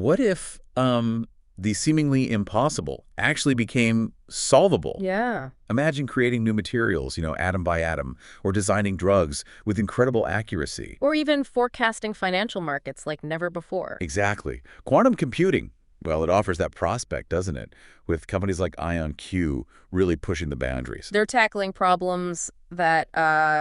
What if the seemingly impossible actually became solvable? Yeah. Imagine creating new materials, atom by atom, or designing drugs with incredible accuracy. Or even forecasting financial markets like never before. Exactly. Quantum computing, well, it offers that prospect, doesn't it? With companies like IonQ really pushing the boundaries. They're tackling problems that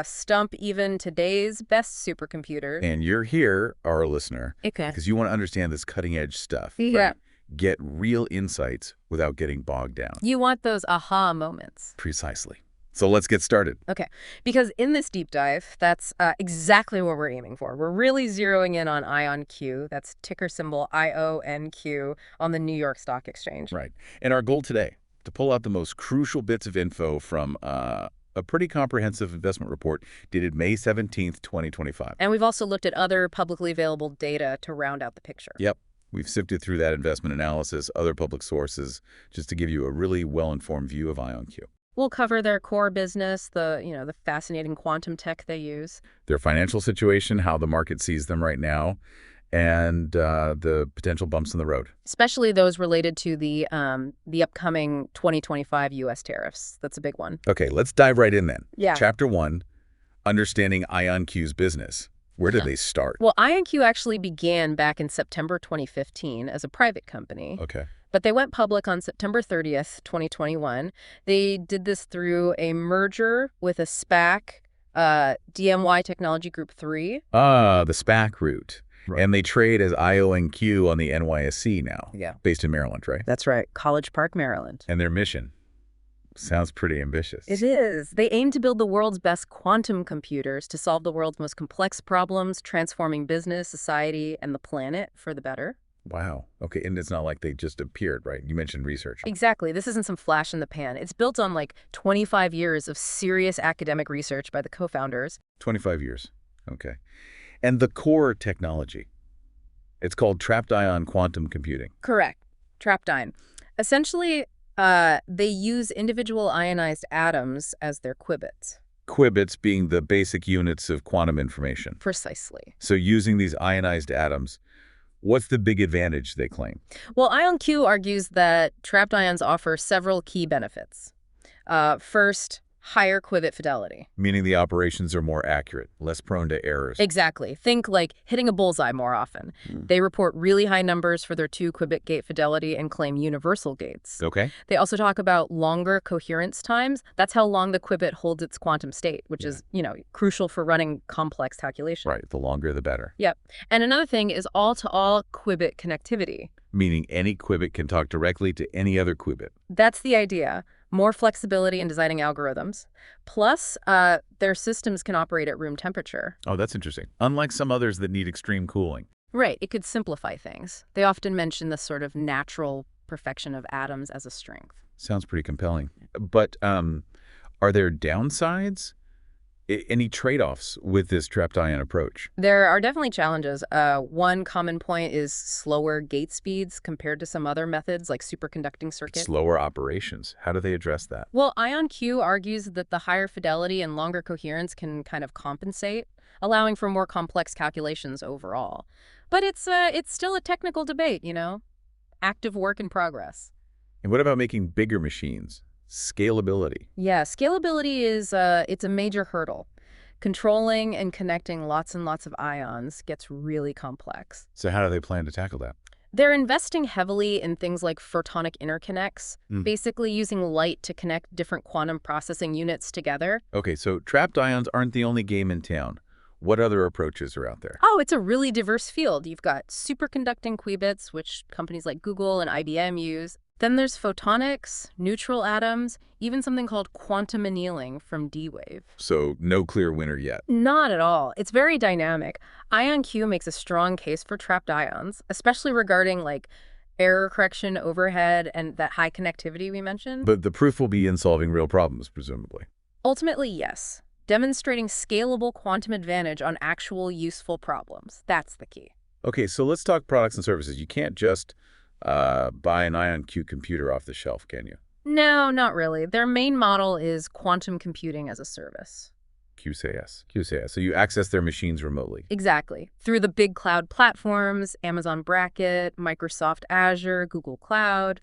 stump even today's best supercomputers. And you're here, our listener, Okay. because you want to understand this cutting-edge stuff. Yeah. Right? Get real insights without getting bogged down. You want those aha moments. Precisely. So let's get started. Okay, because in this deep dive, that's exactly what we're aiming for. We're really zeroing in on IonQ, that's ticker symbol IONQ on the New York Stock Exchange. Right. And our goal today, to pull out the most crucial bits of info from a pretty comprehensive investment report dated May 17th, 2025. And we've also looked at other publicly available data to round out the picture. Yep. We've sifted through that investment analysis, other public sources, just to give you a really well-informed view of IonQ. We'll cover their core business, the fascinating quantum tech they use. Their financial situation, how the market sees them right now, and the potential bumps in the road. Especially those related to the upcoming 2025 U.S. tariffs. That's a big one. Okay, let's dive right in then. Yeah. Chapter 1, Understanding IonQ's Business. Where did they start? Well, IonQ actually began back in September 2015 as a private company. Okay. But they went public on September 30th, 2021. They did this through a merger with a SPAC, DMY Technology Group 3. Ah, the SPAC route. Right. And they trade as IonQ on the NYSE now. Yeah. Based in Maryland, right? That's right. College Park, Maryland. And their mission sounds pretty ambitious. It is. They aim to build the world's best quantum computers to solve the world's most complex problems, transforming business, society, and the planet for the better. Wow. Okay, and it's not like they just appeared, right? You mentioned research. Exactly. This isn't some flash in the pan. It's built on like 25 years of serious academic research by the co-founders. 25 years. Okay. And the core technology, it's called trapped ion quantum computing. Correct. Trapped ion. Essentially, they use individual ionized atoms as their qubits. Qubits being the basic units of quantum information. Precisely. So using these ionized atoms, what's the big advantage they claim? Well, IonQ argues that trapped ions offer several key benefits. First, higher qubit fidelity. Meaning the operations are more accurate, less prone to errors. Exactly. Think like hitting a bullseye more often. They report really high numbers for their 2-qubit gate fidelity and claim universal gates. Okay. They also talk about longer coherence times. That's how long the qubit holds its quantum state, which is, crucial for running complex calculations. Right. The longer, the better. Yep. And another thing is all-to-all qubit connectivity. Meaning any qubit can talk directly to any other qubit. That's the idea. More flexibility in designing algorithms. Plus, their systems can operate at room temperature. Oh, that's interesting. Unlike some others that need extreme cooling. Right. It could simplify things. They often mention the sort of natural perfection of atoms as a strength. Sounds pretty compelling. But are there downsides? Any trade-offs with this trapped ion approach? There are definitely challenges. One common point is slower gate speeds compared to some other methods like superconducting circuits. Slower operations. How do they address that? Well, IonQ argues that the higher fidelity and longer coherence can kind of compensate, allowing for more complex calculations overall. But it's still a technical debate, active work in progress. And what about making bigger machines? Scalability. Yeah, scalability is it's a major hurdle. Controlling and connecting lots and lots of ions gets really complex. So how do they plan to tackle that? They're investing heavily in things like photonic interconnects, basically using light to connect different quantum processing units together. Okay, so trapped ions aren't the only game in town. What other approaches are out there? Oh, it's a really diverse field. You've got superconducting qubits, which companies like Google and IBM use. Then there's photonics, neutral atoms, even something called quantum annealing from D-Wave. So no clear winner yet. Not at all. It's very dynamic. IonQ makes a strong case for trapped ions, especially regarding error correction overhead and that high connectivity we mentioned. But the proof will be in solving real problems, presumably. Ultimately, yes. Demonstrating scalable quantum advantage on actual useful problems. That's the key. Okay, so let's talk products and services. You can't just buy an IonQ computer off the shelf, can you? No, not really. Their main model is quantum computing as a service. QCS. So you access their machines remotely, Exactly. Through the big cloud platforms, Amazon Bracket, Microsoft Azure, Google Cloud,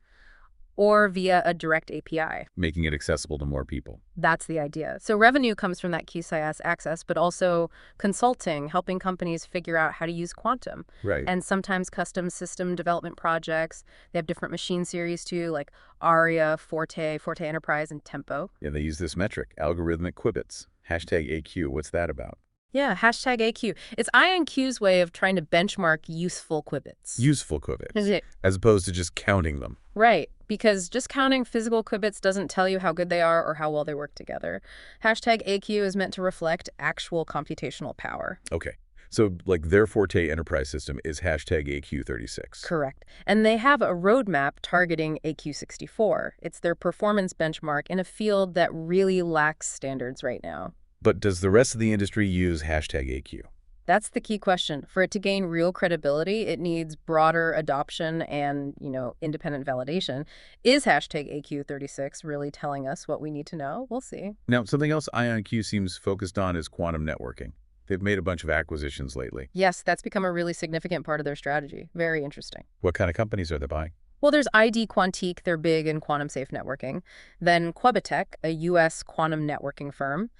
or via a direct API. making it accessible to more people. That's the idea. So revenue comes from that QCIS access, but also consulting, helping companies figure out how to use quantum. Right. And sometimes custom system development projects. They have different machine series too, like Aria, Forte Enterprise, and Tempo. Yeah, they use this metric, algorithmic qubits. #AQ. What's that about? Yeah, #AQ. It's IonQ's way of trying to benchmark useful qubits. Useful qubits, Is it? as opposed to just counting them. Right, because just counting physical qubits doesn't tell you how good they are or how well they work together. #AQ is meant to reflect actual computational power. Okay. So, like, their Forte enterprise system is #AQ36. Correct. And they have a roadmap targeting AQ64. It's their performance benchmark in a field that really lacks standards right now. But does the rest of the industry use #AQ? That's the key question. For it to gain real credibility, it needs broader adoption and, independent validation. Is #AQ36 really telling us what we need to know? We'll see. Now, something else IonQ seems focused on is quantum networking. They've made a bunch of acquisitions lately. Yes, that's become a really significant part of their strategy. Very interesting. What kind of companies are they buying? Well, there's ID Quantique, they're big in quantum-safe networking. Then Quebitech, a U.S. quantum networking firm.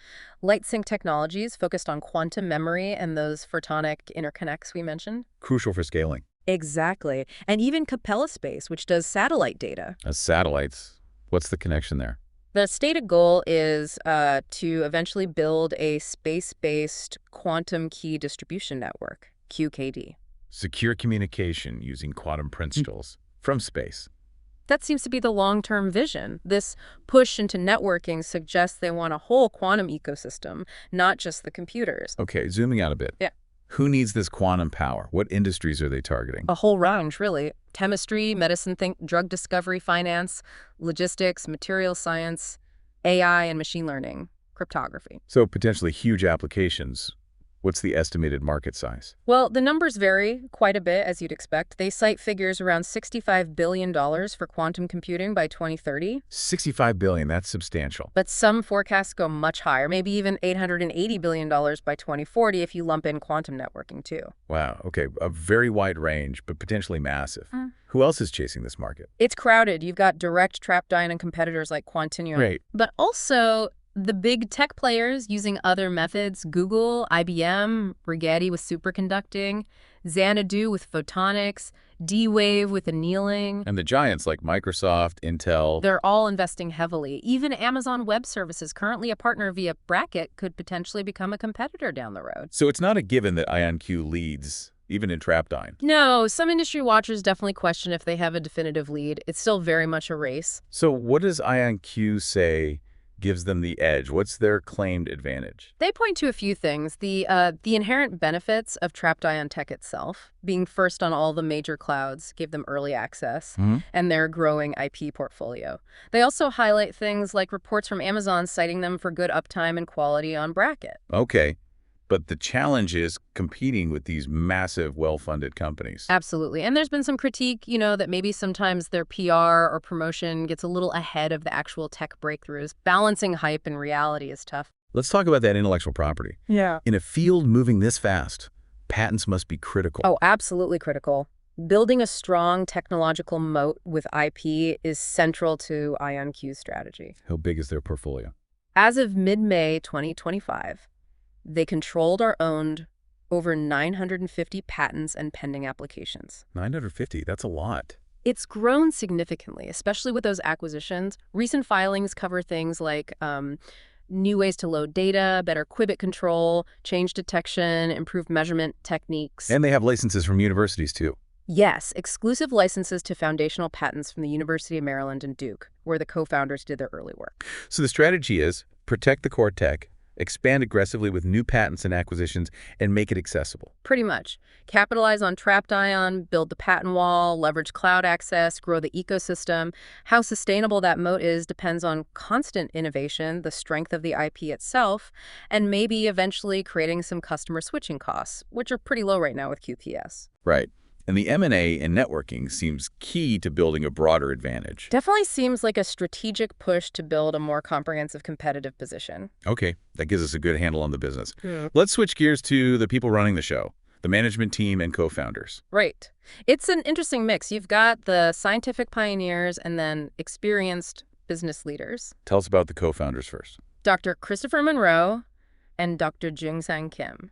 LightSync Technologies, focused on quantum memory and those photonic interconnects we mentioned. Crucial for scaling. Exactly. And even Capella Space, which does satellite data. As satellites, what's the connection there? The stated goal is to eventually build a space-based quantum key distribution network, QKD. Secure communication using quantum principles from space. That seems to be the long-term vision. This push into networking suggests they want a whole quantum ecosystem, not just the computers. Okay, zooming out a bit. Yeah. Who needs this quantum power? What industries are they targeting? A whole range, really. Chemistry, medicine, drug discovery, finance, logistics, material science, AI and machine learning, cryptography. So potentially huge applications. What's the estimated market size? Well, the numbers vary quite a bit, as you'd expect. They cite figures around $65 billion for quantum computing by 2030. $65 billion, that's substantial. But some forecasts go much higher, maybe even $880 billion by 2040 if you lump in quantum networking, too. Wow, okay, a very wide range, but potentially massive. Who else is chasing this market? It's crowded. You've got direct trapped ion competitors like Quantinuum. Right. But also the big tech players using other methods, Google, IBM, Rigetti with superconducting, Xanadu with photonics, D-Wave with annealing. And the giants like Microsoft, Intel. They're all investing heavily. Even Amazon Web Services, currently a partner via Bracket, could potentially become a competitor down the road. So it's not a given that IonQ leads, even in trapped ion. No, some industry watchers definitely question if they have a definitive lead. It's still very much a race. So what does IonQ say gives them the edge? What's their claimed advantage? They point to a few things. The inherent benefits of trapped ion tech itself, being first on all the major clouds, gave them early access, and their growing IP portfolio. They also highlight things like reports from Amazon citing them for good uptime and quality on Bracket. Okay. But the challenge is competing with these massive, well-funded companies. Absolutely. And there's been some critique, that maybe sometimes their PR or promotion gets a little ahead of the actual tech breakthroughs. Balancing hype and reality is tough. Let's talk about that intellectual property. Yeah. In a field moving this fast, patents must be critical. Oh, absolutely critical. Building a strong technological moat with IP is central to IonQ's strategy. How big is their portfolio? As of mid-May 2025, they controlled or owned over 950 patents and pending applications. 950, that's a lot. It's grown significantly, especially with those acquisitions. Recent filings cover things like new ways to load data, better qubit control, change detection, improved measurement techniques. And they have licenses from universities, too. Yes, exclusive licenses to foundational patents from the University of Maryland and Duke, where the co-founders did their early work. So the strategy is protect the core tech, expand aggressively with new patents and acquisitions, and make it accessible. Pretty much. Capitalize on trapped ion, build the patent wall, leverage cloud access, grow the ecosystem. How sustainable that moat is depends on constant innovation, the strength of the IP itself, and maybe eventually creating some customer switching costs, which are pretty low right now with QPS. Right. And the M&A and networking seems key to building a broader advantage. Definitely seems like a strategic push to build a more comprehensive competitive position. Okay, that gives us a good handle on the business. Hmm. Let's switch gears to the people running the show, the management team and co-founders. Right. It's an interesting mix. You've got the scientific pioneers and then experienced business leaders. Tell us about the co-founders first. Dr. Christopher Monroe and Dr. Jungsang Kim.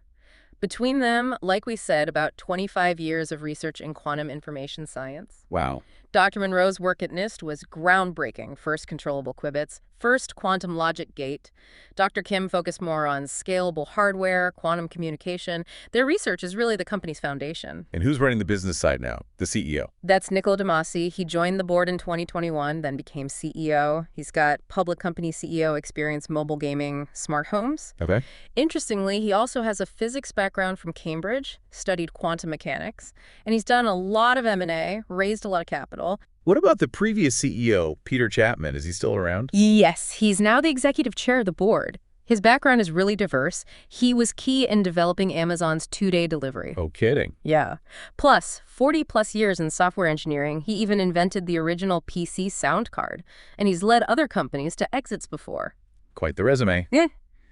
Between them, like we said, about 25 years of research in quantum information science. Wow. Dr. Monroe's work at NIST was groundbreaking. First controllable qubits, first quantum logic gate. Dr. Kim focused more on scalable hardware, quantum communication. Their research is really the company's foundation. And who's running the business side now? The CEO. That's Niccolo De Masi. He joined the board in 2021, then became CEO. He's got public company CEO experience, mobile gaming, smart homes. Okay. Interestingly, he also has a physics background from Cambridge, studied quantum mechanics, and he's done a lot of M&A, raised a lot of capital. What about the previous CEO, Peter Chapman? Is he still around? Yes, he's now the executive chair of the board. His background is really diverse. He was key in developing Amazon's two-day delivery. Oh, kidding. Yeah. Plus, 40-plus years in software engineering, he even invented the original PC sound card. And he's led other companies to exits before. Quite the resume. Yeah.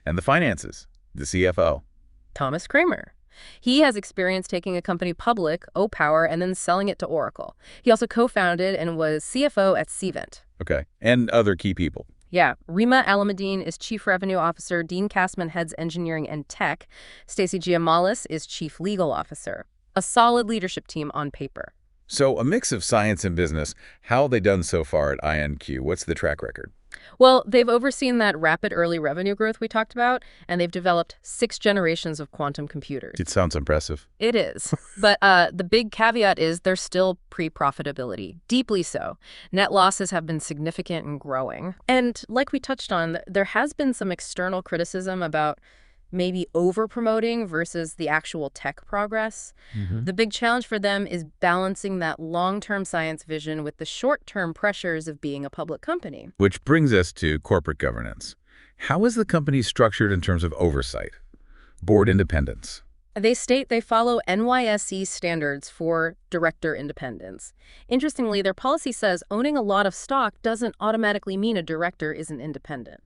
And the finances, the CFO. Thomas Kramer. He has experience taking a company public, O-Power, and then selling it to Oracle. He also co-founded and was CFO at Cvent. Okay. And other key people. Yeah, Rima Alamuddin is Chief Revenue Officer, Dean Kastman heads Engineering and Tech, Stacy Giamalis is Chief Legal Officer. A solid leadership team on paper. So a mix of science and business. How have they done so far at IonQ? What's the track record? Well, they've overseen that rapid early revenue growth we talked about, and they've developed 6 generations of quantum computers. It sounds impressive. It is. But the big caveat is they're still pre-profitability, deeply so. Net losses have been significant and growing. And like we touched on, there has been some external criticism about maybe over-promoting versus the actual tech progress. The big challenge for them is balancing that long-term science vision with the short-term pressures of being a public company. Which brings us to corporate governance. How is the company structured in terms of oversight? Board independence. They state they follow NYSE standards for director independence. Interestingly, their policy says owning a lot of stock doesn't automatically mean a director isn't independent.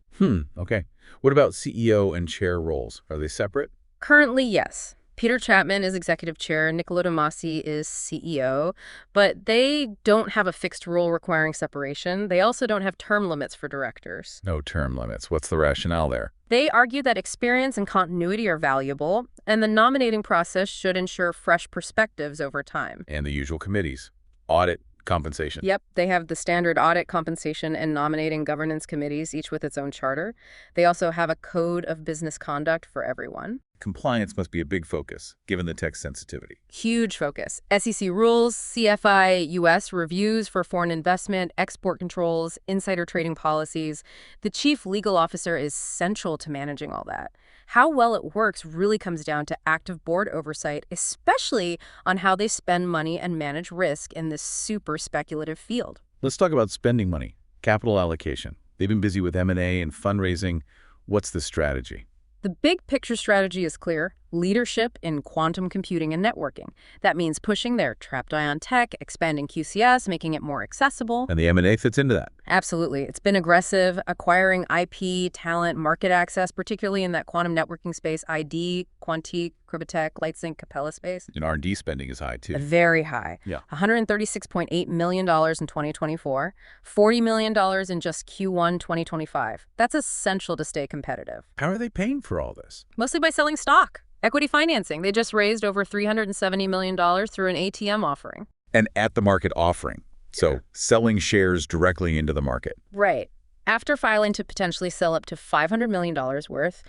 Okay. What about CEO and chair roles? Are they separate? Currently, yes. Peter Chapman is executive chair, Niccolo De Masi is CEO, but they don't have a fixed rule requiring separation. They also don't have term limits for directors. No term limits. What's the rationale there? They argue that experience and continuity are valuable, and the nominating process should ensure fresh perspectives over time. And the usual committees. Audit, compensation. Yep, they have the standard audit, compensation, and nominating governance committees, each with its own charter. They also have a code of business conduct for everyone. Compliance must be a big focus, given the tech sensitivity. Huge focus. SEC rules, CFI US reviews for foreign investment, export controls, insider trading policies. The chief legal officer is central to managing all that. How well it works really comes down to active board oversight, especially on how they spend money and manage risk in this super speculative field. Let's talk about spending money, capital allocation. They've been busy with M&A and fundraising. What's the strategy? The big picture strategy is clear: leadership in quantum computing and networking. That means pushing their trapped ion tech, expanding QCS, making it more accessible. And the M&A fits into that. Absolutely. It's been aggressive, acquiring IP, talent, market access, particularly in that quantum networking space, ID, Quantique, Cribitech, LightSync, Capella space. And R&D spending is high, too. Very high. Yeah. $136.8 million in 2024, $40 million in just Q1 2025. That's essential to stay competitive. How are they paying for all this? Mostly by selling stock. Equity financing. They just raised over $370 million through an ATM offering. An at-the-market offering. So selling shares directly into the market. Right. After filing to potentially sell up to $500 million worth,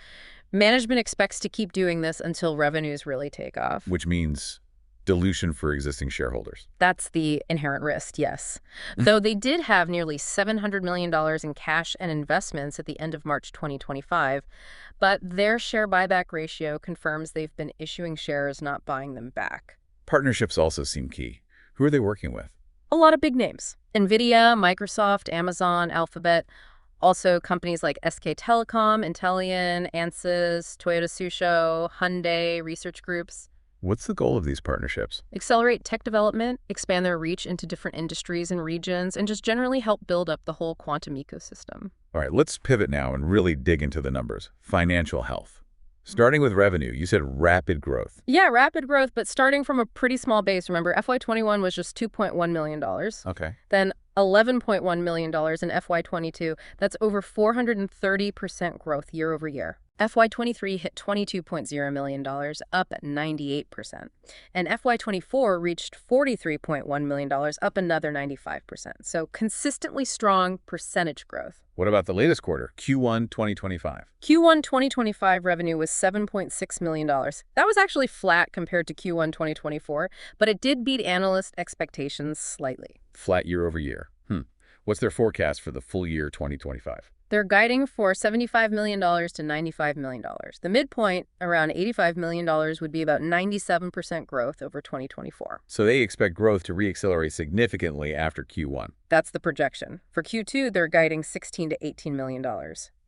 management expects to keep doing this until revenues really take off. Which means dilution for existing shareholders. That's the inherent risk, yes. Though they did have nearly $700 million in cash and investments at the end of March 2025, but their share buyback ratio confirms they've been issuing shares, not buying them back. Partnerships also seem key. Who are they working with? A lot of big names. NVIDIA, Microsoft, Amazon, Alphabet. Also companies like SK Telecom, Intellian, Ansys, Toyota Tsusho, Hyundai, research groups. What's the goal of these partnerships? Accelerate tech development, expand their reach into different industries and regions, and just generally help build up the whole quantum ecosystem. All right, let's pivot now and really dig into the numbers. Financial health. Starting with revenue, you said rapid growth. Yeah, rapid growth, but starting from a pretty small base. Remember, FY21 was just $2.1 million. Okay. Then $11.1 million in FY22. That's over 430% growth year over year. FY23 hit $22.0 million, up at 98%. And FY24 reached $43.1 million, up another 95%. So consistently strong percentage growth. What about the latest quarter, Q1 2025? Q1 2025 revenue was $7.6 million. That was actually flat compared to Q1 2024, but it did beat analyst expectations slightly. Flat year over year. What's their forecast for the full year 2025? They're guiding for $75 million to $95 million. The midpoint, around $85 million, would be about 97% growth over 2024. So they expect growth to reaccelerate significantly after Q1. That's the projection. For Q2, they're guiding $16 to $18 million.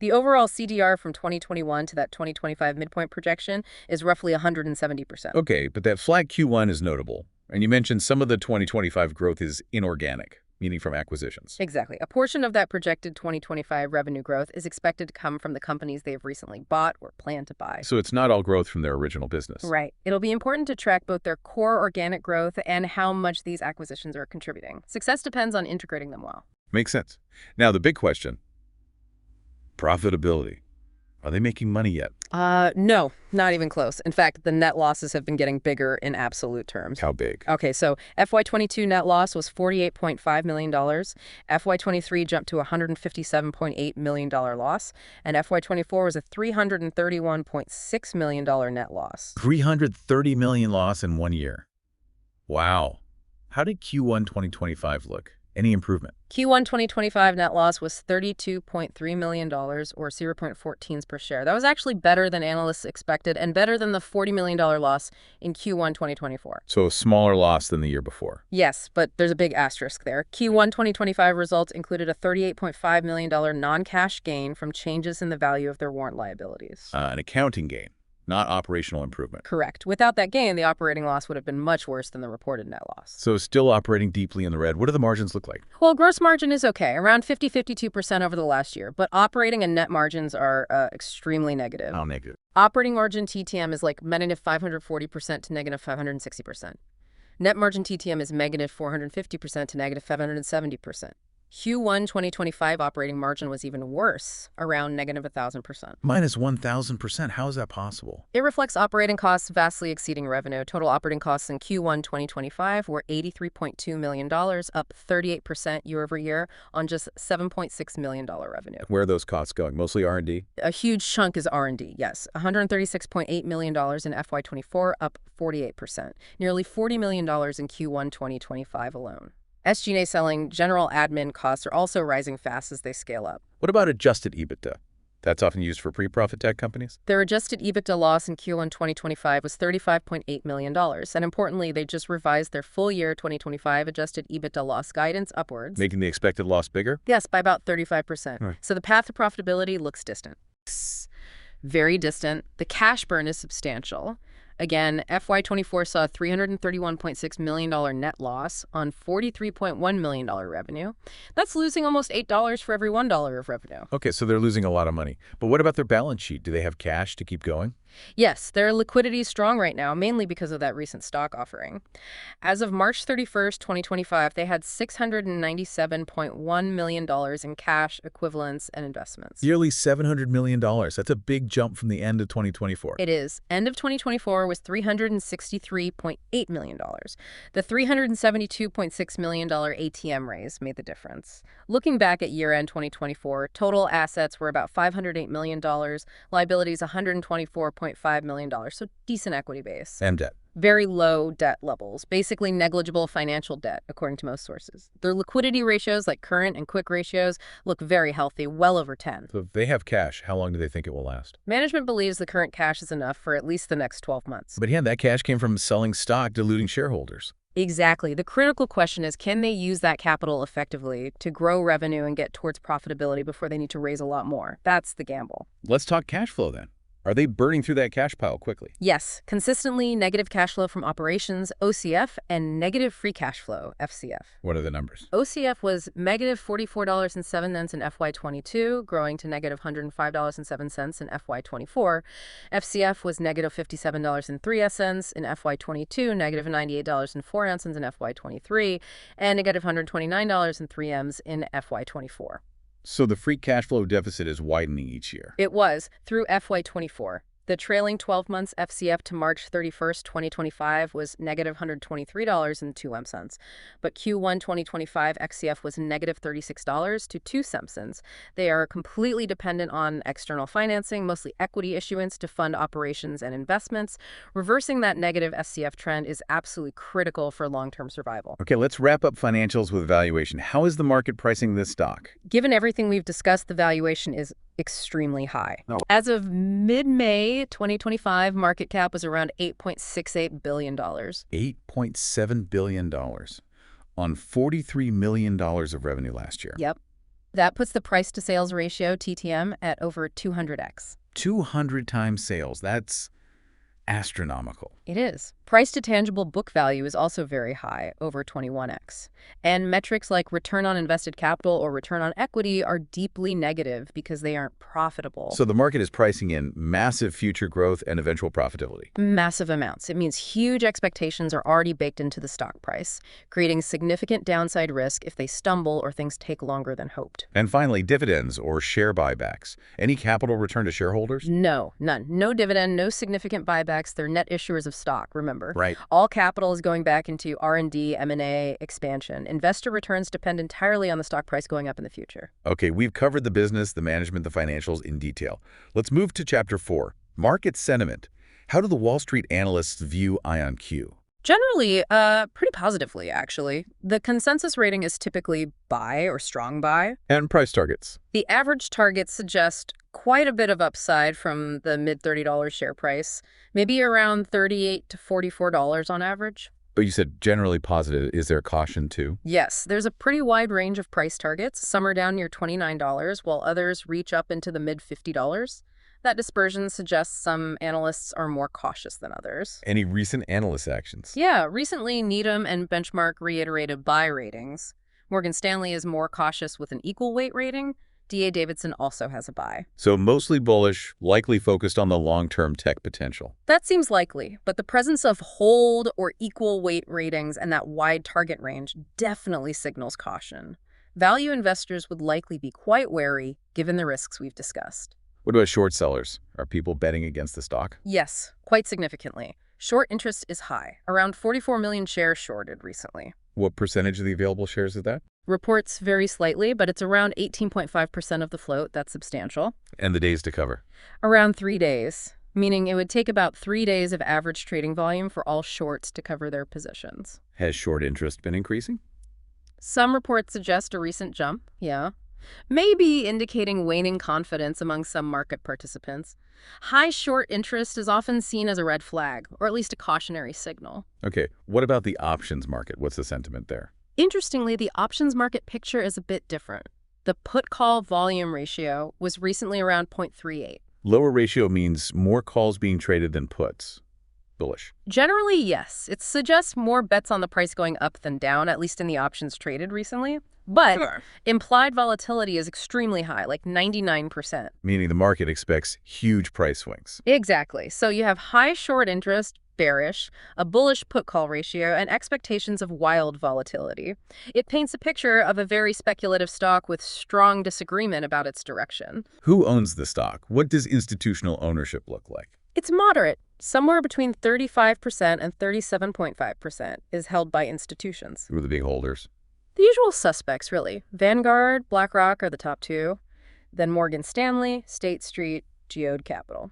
The overall CDR from 2021 to that 2025 midpoint projection is roughly 170%. Okay, but that flat Q1 is notable. And you mentioned some of the 2025 growth is inorganic, meaning from acquisitions. Exactly. A portion of that projected 2025 revenue growth is expected to come from the companies they've recently bought or plan to buy. So it's not all growth from their original business. Right. It'll be important to track both their core organic growth and how much these acquisitions are contributing. Success depends on integrating them well. Makes sense. Now, the big question, profitability. Are they making money yet? No, not even close. In fact, the net losses have been getting bigger in absolute terms. How big? Okay, so FY22 net loss was $48.5 million. FY23 jumped to a $157.8 million loss. And FY24 was a $331.6 million net loss. $330 million loss in 1 year. Wow. How did Q1 2025 look? Any improvement? Q1 2025 net loss was $32.3 million, or 0.14 per share. That was actually better than analysts expected and better than the $40 million loss in Q1 2024. So a smaller loss than the year before. Yes, but there's a big asterisk there. Q1 2025 results included a $38.5 million non-cash gain from changes in the value of their warrant liabilities. An accounting gain, not operational improvement. Correct. Without that gain, the operating loss would have been much worse than the reported net loss. So still operating deeply in the red. What do the margins look like? Well, gross margin is okay, around 52% over the last year, but operating and net margins are extremely negative. How negative? Operating margin TTM is like negative 540% to negative 560%. Net margin TTM is negative 450% to negative 570%. Q1 2025 operating margin was even worse, around negative 1,000%. Minus 1,000%. How is that possible? It reflects operating costs vastly exceeding revenue. Total operating costs in Q1 2025 were $83.2 million, up 38% year over year on just $7.6 million revenue. Where are those costs going? Mostly R&D? A huge chunk is R&D, yes. $136.8 million in FY24, up 48%. Nearly $40 million in Q1 2025 alone. SG&A selling, general admin costs are also rising fast as they scale up. What about adjusted EBITDA? That's often used for pre-profit tech companies. Their adjusted EBITDA loss in Q1 2025 was $35.8 million. And importantly, they just revised their full year 2025 adjusted EBITDA loss guidance upwards. Making the expected loss bigger? Yes, by about 35%. Right. So the path to profitability looks distant. Very distant. The cash burn is substantial. Again, FY24 saw a $331.6 million net loss on $43.1 million revenue. That's losing almost $8 for every $1 of revenue. Okay, so they're losing a lot of money. But what about their balance sheet? Do they have cash to keep going? Yes, their liquidity is strong right now, mainly because of that recent stock offering. As of March 31st, 2025, they had $697.1 million in cash, equivalents, and investments. Nearly $700 million. That's a big jump from the end of 2024. It is. End of 2024 was $363.8 million. The $372.6 million ATM raise made the difference. Looking back at year-end 2024, total assets were about $508 million, liabilities $124.5 million, so decent equity base. And debt. Very low debt levels, basically negligible financial debt, according to most sources. Their liquidity ratios, like current and quick ratios, look very healthy, well over 10. So if they have cash, how long do they think it will last? Management believes the current cash is enough for at least the next 12 months. But yeah, that cash came from selling stock, diluting shareholders. Exactly. The critical question is, can they use that capital effectively to grow revenue and get towards profitability before they need to raise a lot more? That's the gamble. Let's talk cash flow then. Are they burning through that cash pile quickly? Yes, consistently negative cash flow from operations, OCF, and negative free cash flow, FCF. What are the numbers? OCF was negative $44.07 in FY22, growing to negative $105.07 in FY24. FCF was negative $57.03 in FY22, negative $98.04 in FY23, and negative $129.03 in FY24. So the free cash flow deficit is widening each year. It was through FY24. The trailing 12 months FCF to March 31st, 2025 was negative $123.02, but Q1 2025 FCF was negative $36.02. They are completely dependent on external financing, mostly equity issuance to fund operations and investments. Reversing that negative FCF trend is absolutely critical for long-term survival. Okay, let's wrap up financials with valuation. How is the market pricing this stock? Given everything we've discussed, the valuation is extremely high. Oh. As of mid-May 2025, market cap was around $8.68 billion. $8.7 billion on $43 million of revenue last year. Yep. That puts the price to sales ratio, TTM, at over 200x. 200 times sales. That's astronomical. It is. Price to tangible book value is also very high, over 21x. And metrics like return on invested capital or return on equity are deeply negative because they aren't profitable. So the market is pricing in massive future growth and eventual profitability. Massive amounts. It means huge expectations are already baked into the stock price, creating significant downside risk if they stumble or things take longer than hoped. And finally, dividends or share buybacks. Any capital return to shareholders? No, none. No dividend, no significant buybacks. They're net issuers of stock, remember. Right. All capital is going back into R&D, M&A, expansion. Investor returns depend entirely on the stock price going up in the future. Okay, we've covered the business, the management, the financials in detail. Let's move to Chapter 4, Market Sentiment. How do the Wall Street analysts view IonQ? Generally, pretty positively, actually. The consensus rating is typically buy or strong buy. And price targets. The average targets suggest quite a bit of upside from the mid-$30 share price, maybe around $38 to $44 on average. But you said generally positive. Is there caution too? Yes, there's a pretty wide range of price targets. Some are down near $29, while others reach up into the mid-$50. That dispersion suggests some analysts are more cautious than others. Any recent analyst actions? Yeah, recently Needham and Benchmark reiterated buy ratings. Morgan Stanley is more cautious with an equal weight rating. D.A. Davidson also has a buy. So mostly bullish, likely focused on the long-term tech potential. That seems likely, but the presence of hold or equal weight ratings and that wide target range definitely signals caution. Value investors would likely be quite wary given the risks we've discussed. What about short sellers? Are people betting against the stock? Yes, quite significantly. Short interest is high. Around 44 million shares shorted recently. What percentage of the available shares is that? Reports vary slightly, but it's around 18.5% of the float. That's substantial. And the days to cover? Around 3 days, meaning it would take about 3 days of average trading volume for all shorts to cover their positions. Has short interest been increasing? Some reports suggest a recent jump, yeah. Maybe indicating waning confidence among some market participants. High short interest is often seen as a red flag, or at least a cautionary signal. Okay, what about the options market? What's the sentiment there? Interestingly, the options market picture is a bit different. The put-call volume ratio was recently around 0.38. Lower ratio means more calls being traded than puts. Bullish. Generally, yes. It suggests more bets on the price going up than down, at least in the options traded recently. But implied volatility is extremely high, like 99%. Meaning the market expects huge price swings. Exactly. So you have high short interest, bearish, a bullish put-call ratio, and expectations of wild volatility. It paints a picture of a very speculative stock with strong disagreement about its direction. Who owns the stock? What does institutional ownership look like? It's moderate. Somewhere between 35% and 37.5% is held by institutions. Who are the big holders? The usual suspects, really. Vanguard, BlackRock are the top two. Then Morgan Stanley, State Street, Geode Capital.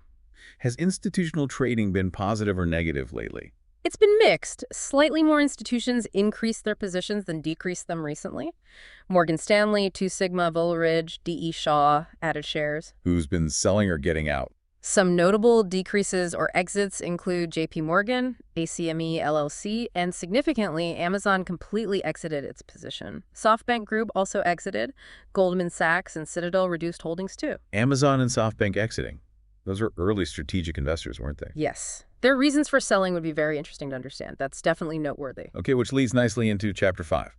Has institutional trading been positive or negative lately? It's been mixed. Slightly more institutions increased their positions than decreased them recently. Morgan Stanley, Two Sigma, Ridge, D.E. Shaw added shares. Who's been selling or getting out? Some notable decreases or exits include JP Morgan, ACME LLC, and significantly, Amazon completely exited its position. SoftBank Group also exited. Goldman Sachs and Citadel reduced holdings too. Amazon and SoftBank exiting. Those are early strategic investors, weren't they? Yes. Their reasons for selling would be very interesting to understand. That's definitely noteworthy. Okay, which leads nicely into Chapter 5,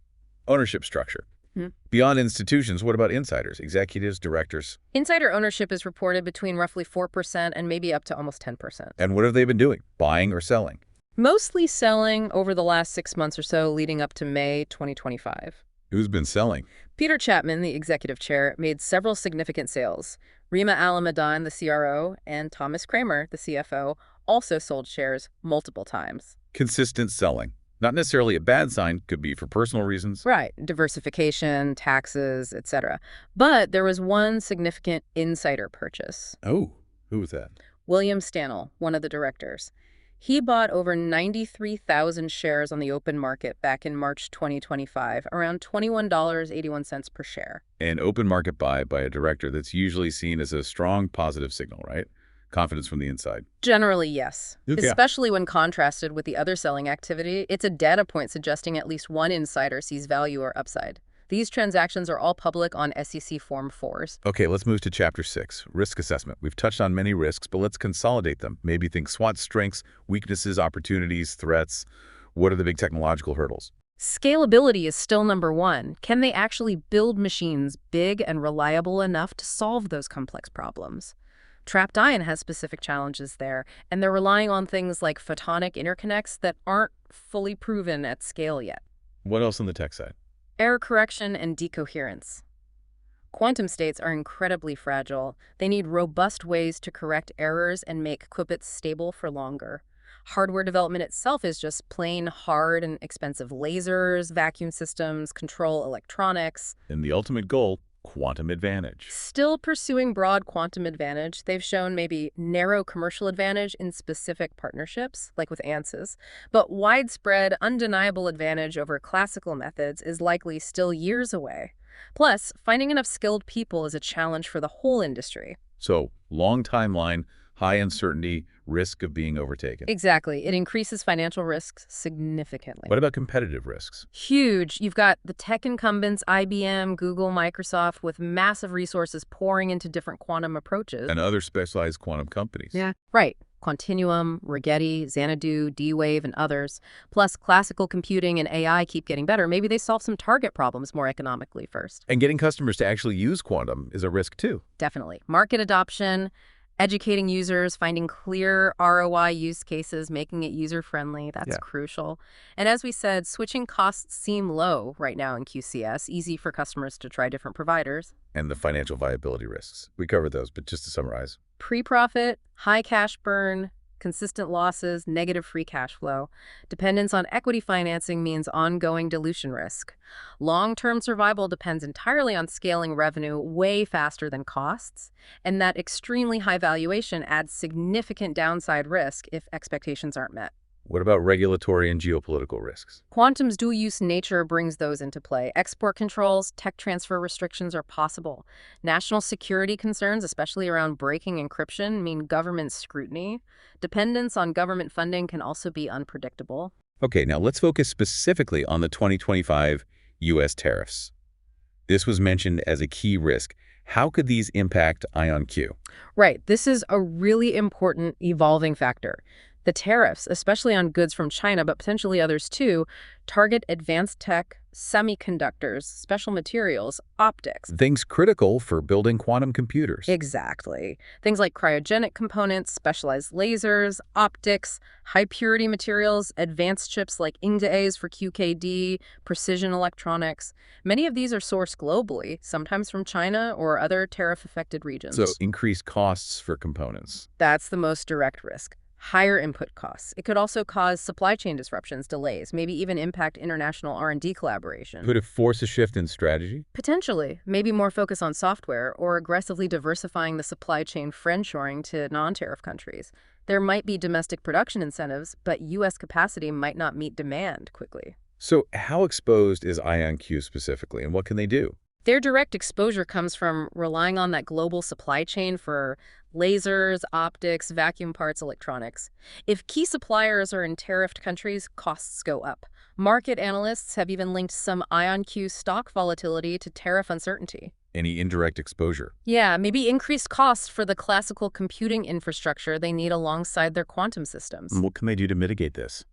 ownership structure. Hmm. Beyond institutions, what about insiders, executives, directors? Insider ownership is reported between roughly 4% and maybe up to almost 10%. And what have they been doing, buying or selling? Mostly selling over the last 6 months or so leading up to May 2025. Who's been selling? Peter Chapman, the executive chair, made several significant sales. Rima Alameddine, the CRO, and Thomas Kramer, the CFO, also sold shares multiple times. Consistent selling. Not necessarily a bad sign, could be for personal reasons. Right, diversification, taxes, etc. But there was one significant insider purchase. Oh, who was that? William Stanell, one of the directors. He bought over 93,000 shares on the open market back in March 2025, around $21.81 per share. An open market buy by a director that's usually seen as a strong positive signal, right? Confidence from the inside. Generally, yes. Okay. Especially when contrasted with the other selling activity, it's a data point suggesting at least one insider sees value or upside. These transactions are all public on SEC Form 4s. Okay, let's move to Chapter 6, risk assessment. We've touched on many risks, but let's consolidate them. Maybe think SWOT strengths, weaknesses, opportunities, threats. What are the big technological hurdles? Scalability is still number one. Can they actually build machines big and reliable enough to solve those complex problems? Trapped ion has specific challenges there, and they're relying on things like photonic interconnects that aren't fully proven at scale yet. What else on the tech side? Error correction and decoherence. Quantum states are incredibly fragile. They need robust ways to correct errors and make qubits stable for longer. Hardware development itself is just plain hard and expensive. Lasers, vacuum systems, control electronics. And the ultimate goal, quantum advantage. Still pursuing broad quantum advantage, they've shown maybe narrow commercial advantage in specific partnerships, like with ANSYS, but widespread, undeniable advantage over classical methods is likely still years away. Plus, finding enough skilled people is a challenge for the whole industry. So, long timeline, high uncertainty, risk of being overtaken. Exactly. It increases financial risks significantly. What about competitive risks? Huge. You've got the tech incumbents, IBM, Google, Microsoft, with massive resources pouring into different quantum approaches. And other specialized quantum companies. Yeah. Right. Quantinuum, Rigetti, Xanadu, D-Wave, and others. Plus, classical computing and AI keep getting better. Maybe they solve some target problems more economically first. And getting customers to actually use quantum is a risk too. Definitely. Market adoption, educating users, finding clear ROI use cases, making it user-friendly, that's crucial. And as we said, switching costs seem low right now in QCS, easy for customers to try different providers. And the financial viability risks. We covered those, but just to summarize. Pre-profit, high cash burn, consistent losses, negative free cash flow. Dependence on equity financing means ongoing dilution risk. Long-term survival depends entirely on scaling revenue way faster than costs, and that extremely high valuation adds significant downside risk if expectations aren't met. What about regulatory and geopolitical risks? Quantum's dual-use nature brings those into play. Export controls, tech transfer restrictions are possible. National security concerns, especially around breaking encryption, mean government scrutiny. Dependence on government funding can also be unpredictable. Okay, now let's focus specifically on the 2025 U.S. tariffs. This was mentioned as a key risk. How could these impact IonQ? Right. This is a really important evolving factor. The tariffs, especially on goods from China, but potentially others too, target advanced tech, semiconductors, special materials, optics. Things critical for building quantum computers. Exactly. Things like cryogenic components, specialized lasers, optics, high-purity materials, advanced chips like INGDAs for QKD, precision electronics. Many of these are sourced globally, sometimes from China or other tariff-affected regions. So increased costs for components. That's the most direct risk. Higher input costs. It could also cause supply chain disruptions, delays, maybe even impact international R&D collaboration. Could it force a shift in strategy? Potentially. Maybe more focus on software or aggressively diversifying the supply chain friendshoring to non-tariff countries. There might be domestic production incentives, but U.S. capacity might not meet demand quickly. So how exposed is IonQ specifically, and what can they do? Their direct exposure comes from relying on that global supply chain for lasers, optics, vacuum parts, electronics. If key suppliers are in tariffed countries, costs go up. Market analysts have even linked some IonQ stock volatility to tariff uncertainty. Any indirect exposure? Yeah, maybe increased costs for the classical computing infrastructure they need alongside their quantum systems. And what can they do to mitigate this?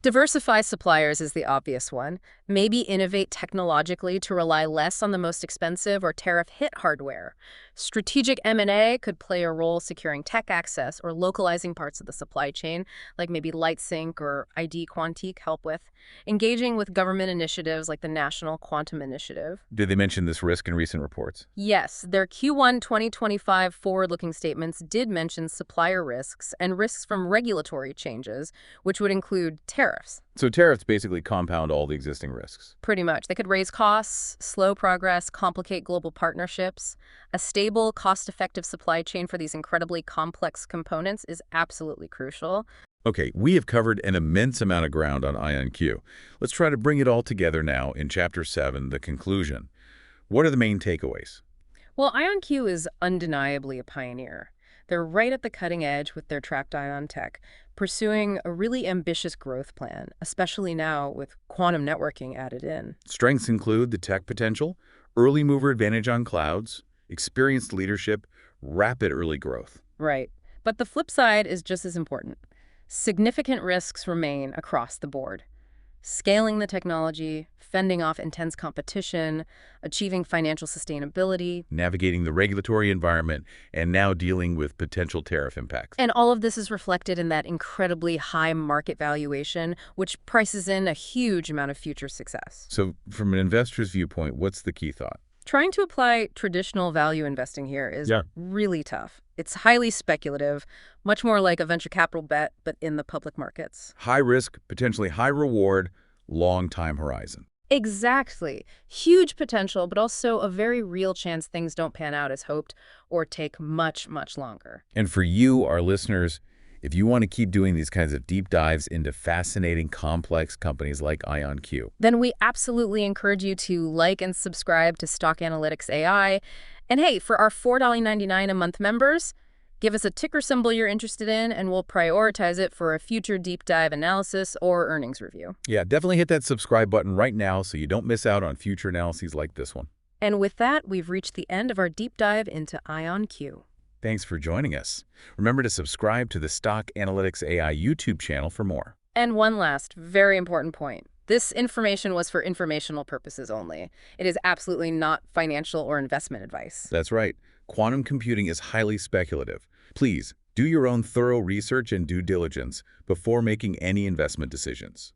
Diversify suppliers is the obvious one. Maybe innovate technologically to rely less on the most expensive or tariff-hit hardware. Strategic M&A could play a role securing tech access or localizing parts of the supply chain, like maybe LightSync or ID Quantique help with. Engaging with government initiatives like the National Quantum Initiative. Did they mention this risk in recent reports? Yes, their Q1 2025 forward-looking statements did mention supplier risks and risks from regulatory changes, which would include tariffs. So tariffs basically compound all the existing risks. Pretty much. They could raise costs, slow progress, complicate global partnerships. A stable, cost-effective supply chain for these incredibly complex components is absolutely crucial. Okay, we have covered an immense amount of ground on IonQ. Let's try to bring it all together now in Chapter 7, the conclusion. What are the main takeaways? Well, IonQ is undeniably a pioneer. They're right at the cutting edge with their trapped ion tech, pursuing a really ambitious growth plan, especially now with quantum networking added in. Strengths include the tech potential, early mover advantage on clouds, experienced leadership, rapid early growth. Right. But the flip side is just as important. Significant risks remain across the board. Scaling the technology, fending off intense competition, achieving financial sustainability. Navigating the regulatory environment, and now dealing with potential tariff impacts. And all of this is reflected in that incredibly high market valuation, which prices in a huge amount of future success. So from an investor's viewpoint, what's the key thought? Trying to apply traditional value investing here is really tough. It's highly speculative, much more like a venture capital bet, but in the public markets. High risk, potentially high reward, long time horizon. Exactly. Huge potential, but also a very real chance things don't pan out as hoped or take much, much longer. And for you, our listeners, if you want to keep doing these kinds of deep dives into fascinating, complex companies like IonQ, then we absolutely encourage you to like and subscribe to Stock Analytics AI. And hey, for our $4.99 a month members, give us a ticker symbol you're interested in, and we'll prioritize it for a future deep dive analysis or earnings review. yeah, definitely hit that subscribe button right now so you don't miss out on future analyses like this one. And with that, we've reached the end of our deep dive into IonQ. Thanks for joining us. Remember to subscribe to the Stock Analytics AI YouTube channel for more. And one last, very important point. This information was for informational purposes only. It is absolutely not financial or investment advice. That's right. Quantum computing is highly speculative. Please, do your own thorough research and due diligence before making any investment decisions.